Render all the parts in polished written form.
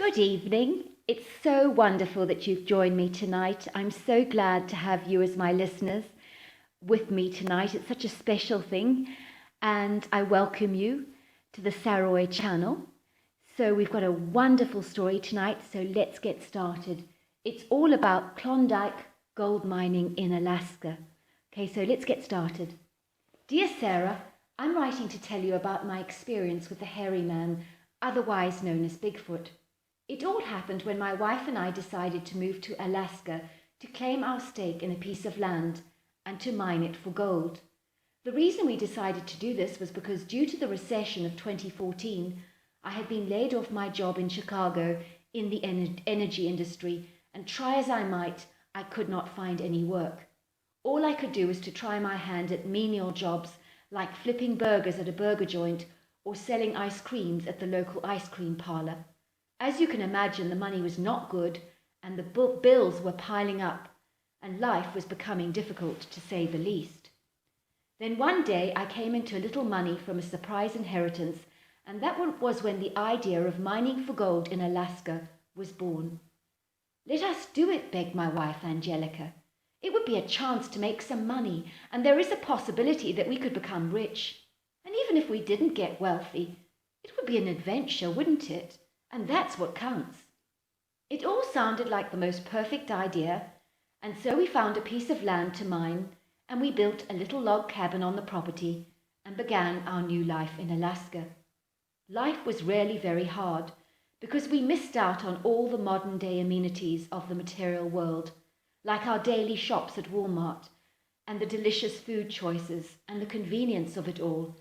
Good evening. It's so wonderful that you've joined me tonight. I'm so glad to have you as my listeners with me tonight. It's such a special thing, and I welcome you to the Saroy channel. So we've got a wonderful story tonight, so let's get started. It's all about Klondike gold mining in Alaska. Okay, so let's get started. Dear Sarah, I'm writing to tell you about my experience with the hairy man, otherwise known as Bigfoot. It all happened when my wife and I decided to move to Alaska to claim our stake in a piece of land and to mine it for gold. The reason we decided to do this was because due to the recession of 2014, I had been laid off my job in Chicago in the energy industry, and try as I might, I could not find any work. All I could do was to try my hand at menial jobs like flipping burgers at a burger joint or selling ice creams at the local ice cream parlor. As you can imagine, the money was not good and the bills were piling up and life was becoming difficult, to say the least. Then one day I came into a little money from a surprise inheritance, and that was when the idea of mining for gold in Alaska was born. Let us do it, begged my wife Angelica. It would be a chance to make some money, and there is a possibility that we could become rich. And even if we didn't get wealthy, it would be an adventure, wouldn't it? And that's what counts. It all sounded like the most perfect idea, and so we found a piece of land to mine, and we built a little log cabin on the property and began our new life in Alaska. Life was really very hard because we missed out on all the modern day amenities of the material world, like our daily shops at Walmart and the delicious food choices and the convenience of it all,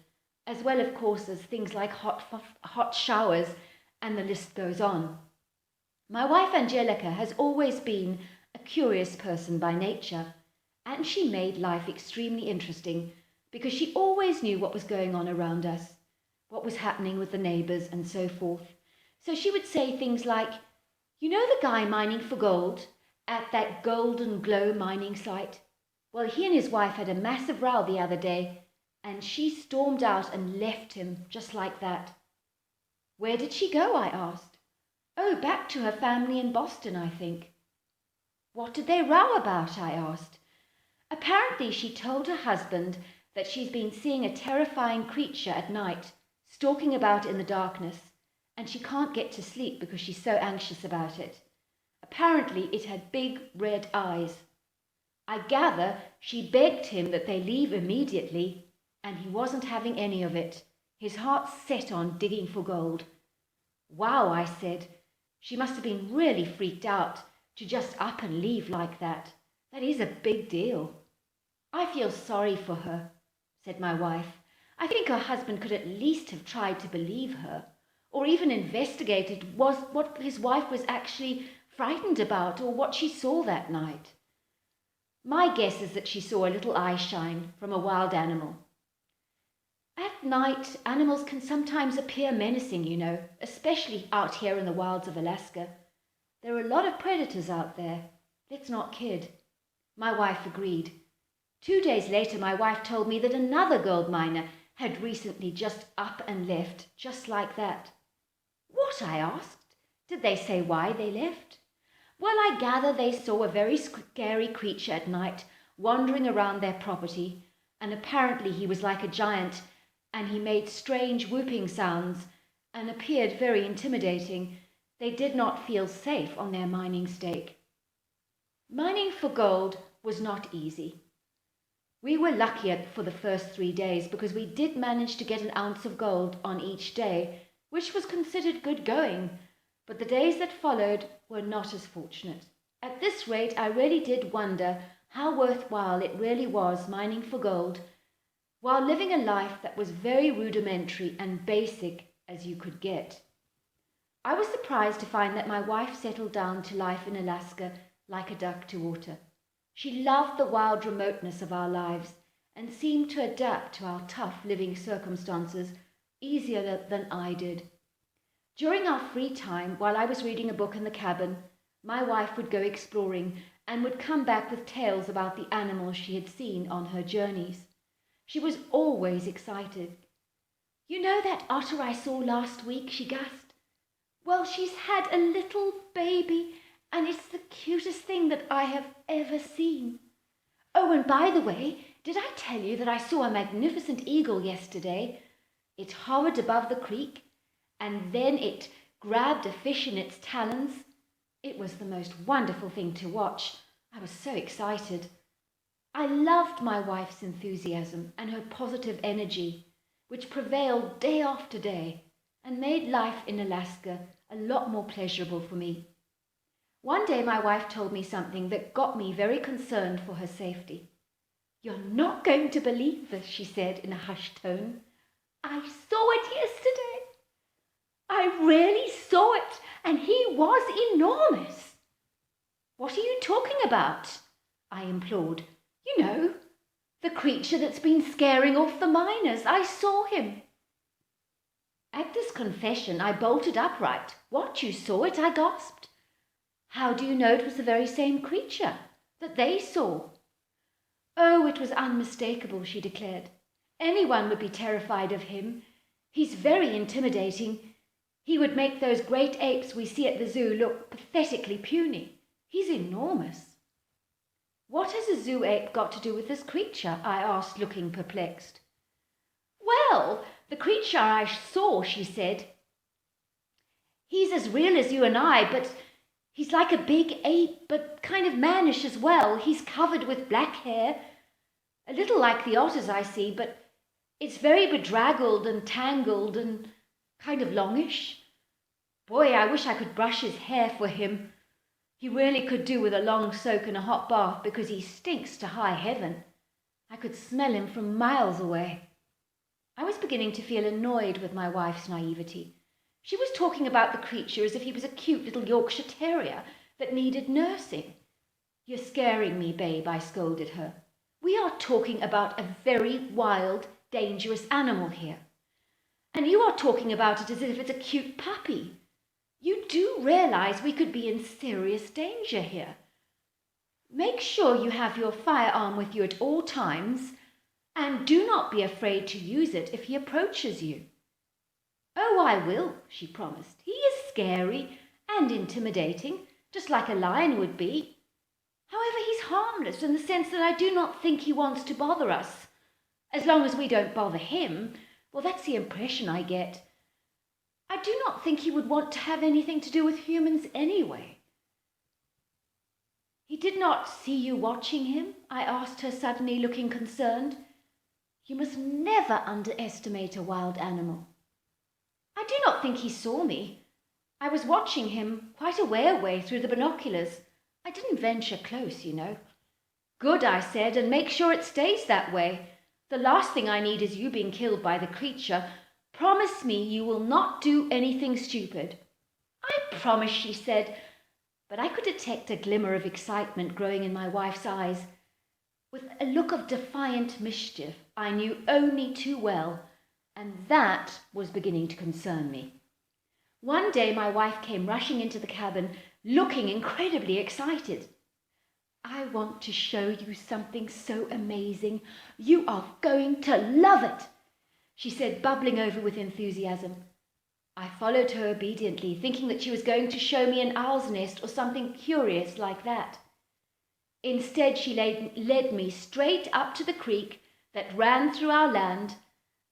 as well, of course, as things like hot showers, and the list goes on. My wife Angelica has always been a curious person by nature, and she made life extremely interesting because she always knew what was going on around us, what was happening with the neighbors and so forth. So she would say things like, "You know the guy mining for gold at that Golden Glow mining site? Well, he and his wife had a massive row the other day, and she stormed out and left him just like that." "Where did she go?" I asked. "Oh, back to her family in Boston, I think." "What did they row about?" I asked. "Apparently she told her husband that she's been seeing a terrifying creature at night, stalking about in the darkness, and she can't get to sleep because she's so anxious about it. Apparently it had big red eyes. I gather she begged him that they leave immediately, and he wasn't having any of it. His heart set on digging for gold." "Wow," I said. "She must have been really freaked out to just up and leave like that. That is a big deal." "I feel sorry for her," said my wife. "I think her husband could at least have tried to believe her, or even investigated what his wife was actually frightened about or what she saw that night. My guess is that she saw a little eye shine from a wild animal. At night, animals can sometimes appear menacing, you know, especially out here in the wilds of Alaska. There are a lot of predators out there. Let's not kid." My wife agreed. 2 days later, my wife told me that another gold miner had recently just up and left, just like that. "What?" I asked. "Did they say why they left?" "Well, I gather they saw a very scary creature at night wandering around their property, and apparently he was like a giant, and he made strange whooping sounds and appeared very intimidating. They did not feel safe on their mining stake." Mining for gold was not easy. We were lucky for the first 3 days because we did manage to get an ounce of gold on each day, which was considered good going, but the days that followed were not as fortunate. At this rate, I really did wonder how worthwhile it really was mining for gold while living a life that was very rudimentary and basic as you could get. I was surprised to find that my wife settled down to life in Alaska like a duck to water. She loved the wild remoteness of our lives and seemed to adapt to our tough living circumstances easier than I did. During our free time, while I was reading a book in the cabin, my wife would go exploring and would come back with tales about the animals she had seen on her journeys. She was always excited. "You know that otter I saw last week?" she gasped. Well, she's had a little baby, and it's the cutest thing that I have ever seen. Oh, and by the way, did I tell you that I saw a magnificent eagle yesterday? It hovered above the creek, and then it grabbed a fish in its talons. It was the most wonderful thing to watch. I was so excited. I loved my wife's enthusiasm and her positive energy, which prevailed day after day and made life in Alaska a lot more pleasurable for me. One day my wife told me something that got me very concerned for her safety. "You're not going to believe this," she said in a hushed tone. "I saw it yesterday. I really saw it, and he was enormous." "What are you talking about?" I implored. "You know, the creature that's been scaring off the miners. I saw him." At this confession, I bolted upright. "What, you saw it?" I gasped. "How do you know it was the very same creature that they saw?" "Oh, it was unmistakable," she declared. "Anyone would be terrified of him. He's very intimidating. He would make those great apes we see at the zoo look pathetically puny. He's enormous." "What has a zoo ape got to do with this creature?" I asked, looking perplexed. "Well, the creature I saw," she said, "he's as real as you and I, but he's like a big ape, but kind of mannish as well. He's covered with black hair, a little like the otters I see, but it's very bedraggled and tangled and kind of longish. Boy, I wish I could brush his hair for him. He really could do with a long soak in a hot bath because he stinks to high heaven. I could smell him from miles away." I was beginning to feel annoyed with my wife's naivety. She was talking about the creature as if he was a cute little Yorkshire terrier that needed nursing. "You're scaring me, babe," I scolded her. "We are talking about a very wild, dangerous animal here. And you are talking about it as if it's a cute puppy. You do realize we could be in serious danger here. Make sure you have your firearm with you at all times, and do not be afraid to use it if he approaches you." "Oh, I will," she promised. "He is scary and intimidating, just like a lion would be. However, he's harmless in the sense that I do not think he wants to bother us. As long as we don't bother him, well, that's the impression I get. I do not think he would want to have anything to do with humans anyway." "He did not see you watching him?" I asked her suddenly, looking concerned. "You must never underestimate a wild animal." "I do not think he saw me. I was watching him quite a way away through the binoculars. I didn't venture close, you know." "Good," I said, "and make sure it stays that way. The last thing I need is you being killed by the creature. Promise me you will not do anything stupid." "I promise," she said, but I could detect a glimmer of excitement growing in my wife's eyes, with a look of defiant mischief I knew only too well, and that was beginning to concern me. One day my wife came rushing into the cabin, looking incredibly excited. "I want to show you something so amazing. You are going to love it," she said, bubbling over with enthusiasm. I followed her obediently, thinking that she was going to show me an owl's nest or something curious like that. Instead, she led me straight up to the creek that ran through our land,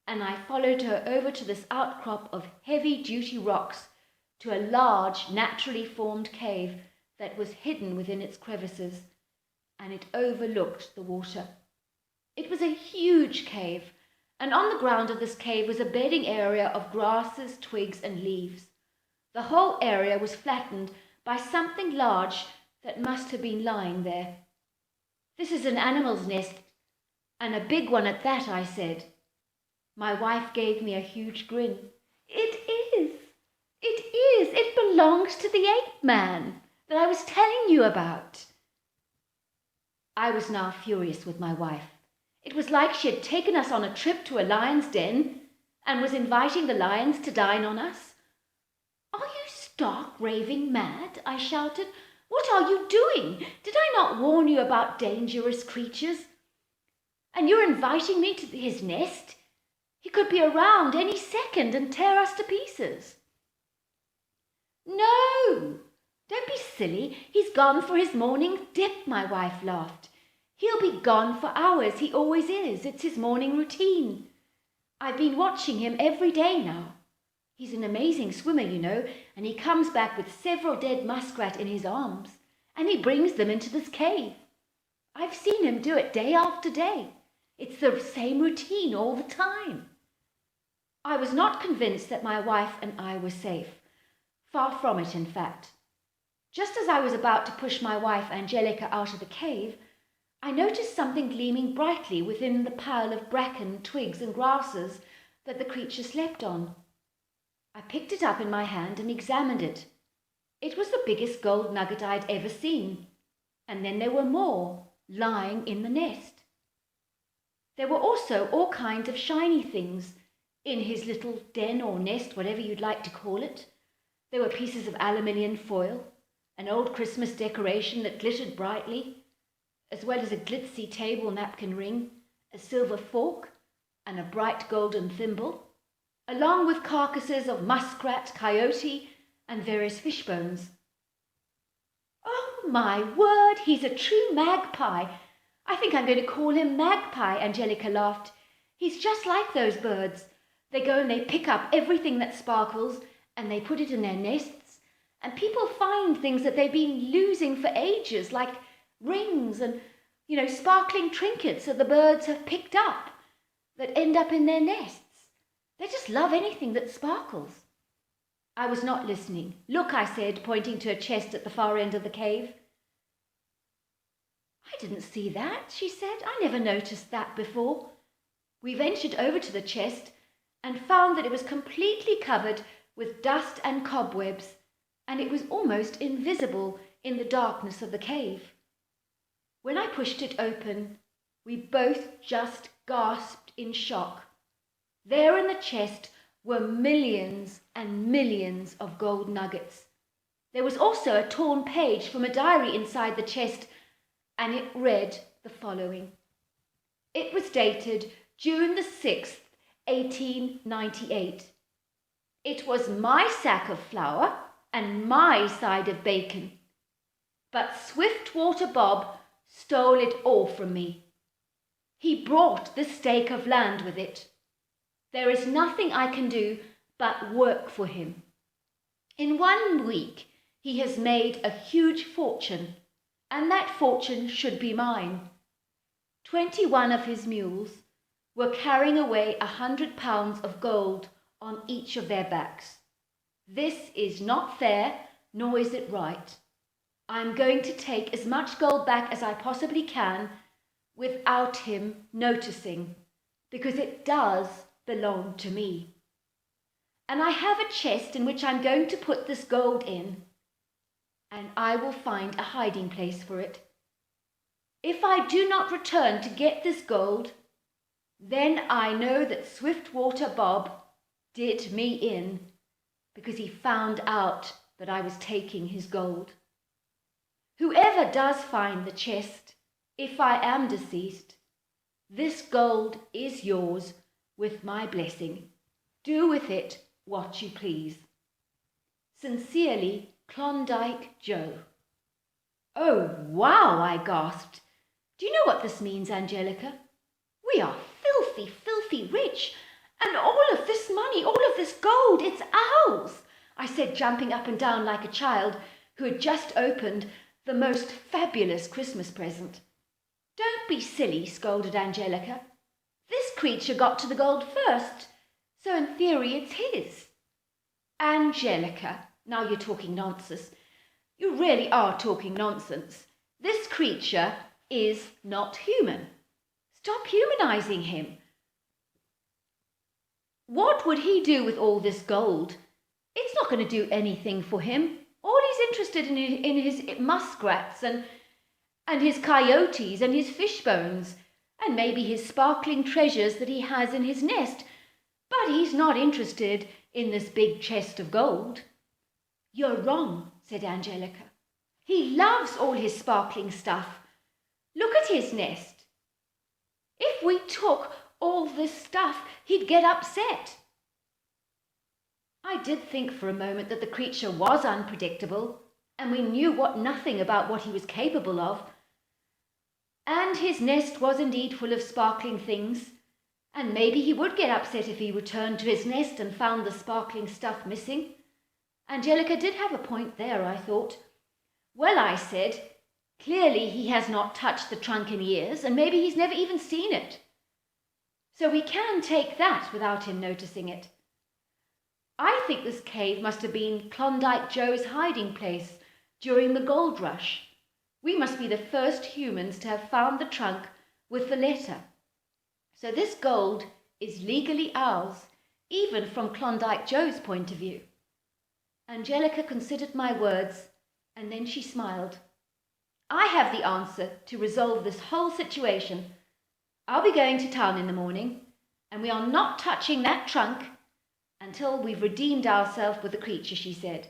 and I followed her over to this outcrop of heavy-duty rocks to a large, naturally formed cave that was hidden within its crevices, and it overlooked the water. It was a huge cave, and on the ground of this cave was a bedding area of grasses, twigs, and leaves. The whole area was flattened by something large that must have been lying there. "This is an animal's nest, and a big one at that," I said. My wife gave me a huge grin. "It is! It is! It belongs to the ape man that I was telling you about." I was now furious with my wife. It was like she had taken us on a trip to a lion's den and was inviting the lions to dine on us. "Are you stark raving mad?" I shouted. "What are you doing? Did I not warn you about dangerous creatures? And you're inviting me to his nest? He could be around any second and tear us to pieces." silly. He's gone for his morning dip," my wife laughed. "He'll be gone for hours. He always is. It's his morning routine. I've been watching him every day now. He's an amazing swimmer, you know, and he comes back with several dead muskrat in his arms, and he brings them into this cave. I've seen him do it day after day. It's the same routine all the time." I was not convinced that my wife and I were safe. Far from it, in fact. Just as I was about to push my wife Angelica out of the cave, I noticed something gleaming brightly within the pile of bracken, twigs and grasses that the creature slept on. I picked it up in my hand and examined it. It was the biggest gold nugget I'd ever seen. And then there were more, lying in the nest. There were also all kinds of shiny things in his little den or nest, whatever you'd like to call it. There were pieces of aluminium foil, an old Christmas decoration that glittered brightly, as well as a glitzy table napkin ring, a silver fork, and a bright golden thimble, along with carcasses of muskrat, coyote, and various fish bones. "Oh, my word, he's a true magpie. I think I'm going to call him Magpie," Angelica laughed. "He's just like those birds. They go and they pick up everything that sparkles and they put it in their nests, and people find things that they've been losing for ages, like rings and, sparkling trinkets that the birds have picked up that end up in their nests. They just love anything that sparkles." I was not listening. "Look," I said, pointing to a chest at the far end of the cave. "I didn't see that," she said. "I never noticed that before." We ventured over to the chest and found that it was completely covered with dust and cobwebs, and it was almost invisible in the darkness of the cave. When I pushed it open, we both just gasped in shock. There in the chest were millions and millions of gold nuggets. There was also a torn page from a diary inside the chest, and it read the following. It was dated June the 6th, 1898. "It was my sack of flour and my side of bacon, but Swiftwater Bob stole it all from me. He brought the stake of land with it. There is nothing I can do but work for him. In 1 week he has made a huge fortune, and that fortune should be mine. 21 of his mules were carrying away 100 pounds of gold on each of their backs. This is not fair, nor is it right. I am going to take as much gold back as I possibly can without him noticing, because it does belong to me. And I have a chest in which I'm going to put this gold in, and I will find a hiding place for it. If I do not return to get this gold, then I know that Swiftwater Bob did me in, because he found out that I was taking his gold. Whoever does find the chest, if I am deceased, this gold is yours with my blessing. Do with it what you please. Sincerely, Klondike Joe." "Oh, wow," I gasped. "Do you know what this means, Angelica? We are filthy, filthy rich, and all of this money, all of this gold, it's ours," I said, jumping up and down like a child who had just opened the most fabulous Christmas present. "Don't be silly," scolded Angelica. "This creature got to the gold first, so in theory it's his." "Angelica, now you're talking nonsense. You really are talking nonsense. This creature is not human. Stop humanizing him. What would he do with all this gold? It's not going to do anything for him. All he's interested in his muskrats and his coyotes and his fish bones, and maybe his sparkling treasures that he has in his nest. But he's not interested in this big chest of gold." "You're wrong," said Angelica. "He loves all his sparkling stuff. Look at his nest. If we took all this stuff, he'd get upset." I did think for a moment that the creature was unpredictable, and we knew nothing about what he was capable of. And his nest was indeed full of sparkling things, and maybe he would get upset if he returned to his nest and found the sparkling stuff missing. Angelica did have a point there, I thought. Well, I said, clearly he has not touched the trunk in years, and maybe he's never even seen it. So we can take that without him noticing it. I think this cave must have been Klondike Joe's hiding place during the gold rush. We must be the first humans to have found the trunk with the letter. So this gold is legally ours, even from Klondike Joe's point of view. Angelica considered my words, and then she smiled. I have the answer to resolve this whole situation. I'll be going to town in the morning, and we are not touching that trunk until we've redeemed ourselves with the creature, she said.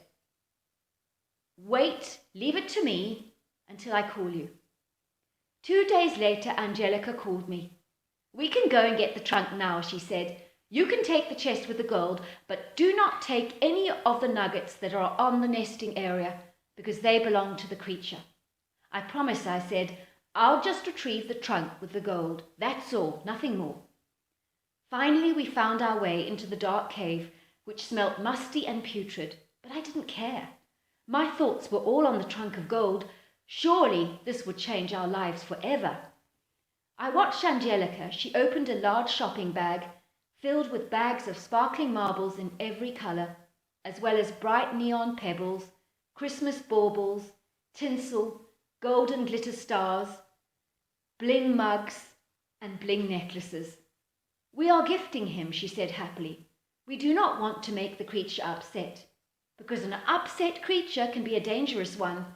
Wait, leave it to me until I call you. 2 days later, Angelica called me. We can go and get the trunk now, she said. You can take the chest with the gold, but do not take any of the nuggets that are on the nesting area, because they belong to the creature. I promise, I said. I'll just retrieve the trunk with the gold. That's all, nothing more. Finally, we found our way into the dark cave, which smelt musty and putrid, but I didn't care. My thoughts were all on the trunk of gold. Surely this would change our lives forever. I watched Angelica. She opened a large shopping bag filled with bags of sparkling marbles in every colour, as well as bright neon pebbles, Christmas baubles, tinsel, golden glitter stars, bling mugs, and bling necklaces. We are gifting him, she said happily. We do not want to make the creature upset, because an upset creature can be a dangerous one.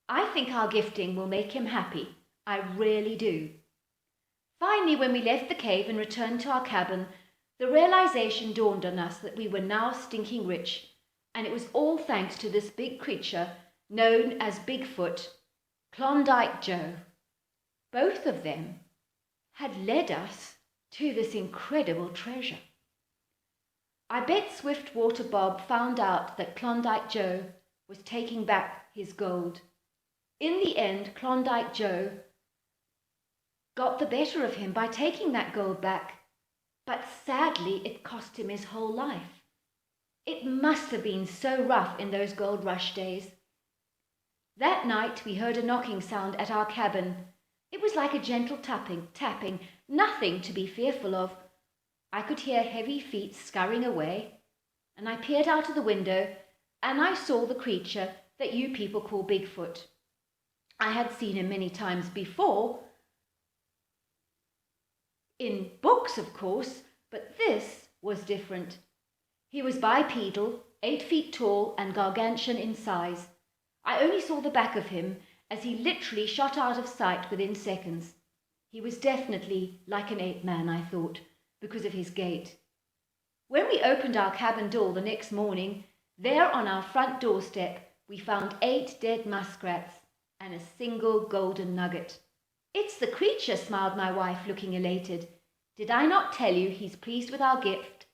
I think our gifting will make him happy. I really do. Finally, when we left the cave and returned to our cabin, the realization dawned on us that we were now stinking rich, and it was all thanks to this big creature known as Bigfoot, Klondike Joe. Both of them had led us to this incredible treasure. I bet Swiftwater Bob found out that Klondike Joe was taking back his gold. In the end, Klondike Joe got the better of him by taking that gold back, but sadly it cost him his whole life. It must have been so rough in those gold rush days. That night we heard a knocking sound at our cabin. It was like a gentle tapping, nothing to be fearful of. I could hear heavy feet scurrying away, and I peered out of the window, and I saw the creature that you people call Bigfoot. I had seen him many times before, in books, of course, but this was different. He was bipedal, 8 feet tall, and gargantuan in size. I only saw the back of him as he literally shot out of sight within seconds. He was definitely like an ape man, I thought, because of his gait. When we opened our cabin door the next morning, there on our front doorstep, we found 8 dead muskrats and a single golden nugget. It's the creature, smiled my wife, looking elated. Did I not tell you he's pleased with our gift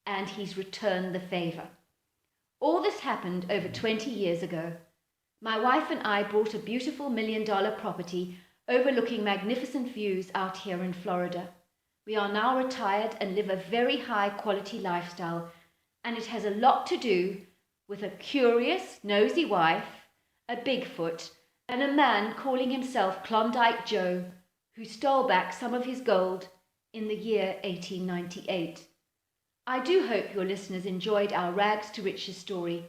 and he's returned the favour? All this happened over 20 years ago. My wife and I bought a beautiful $1 million property overlooking magnificent views out here in Florida. We are now retired and live a very high quality lifestyle, and it has a lot to do with a curious, nosy wife, a Bigfoot, and a man calling himself Klondike Joe, who stole back some of his gold in the year 1898. I do hope your listeners enjoyed our rags to riches story,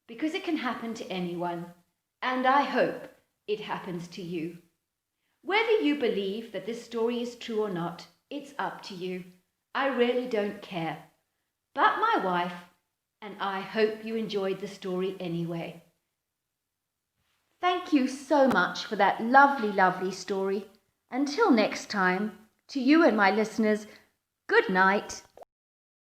because it can happen to anyone, and I hope it happens to you. Whether you believe that this story is true or not, it's up to you. I really don't care. But my wife and I hope you enjoyed the story anyway. Thank you so much for that lovely, lovely story. Until next time, to you and my listeners, good night.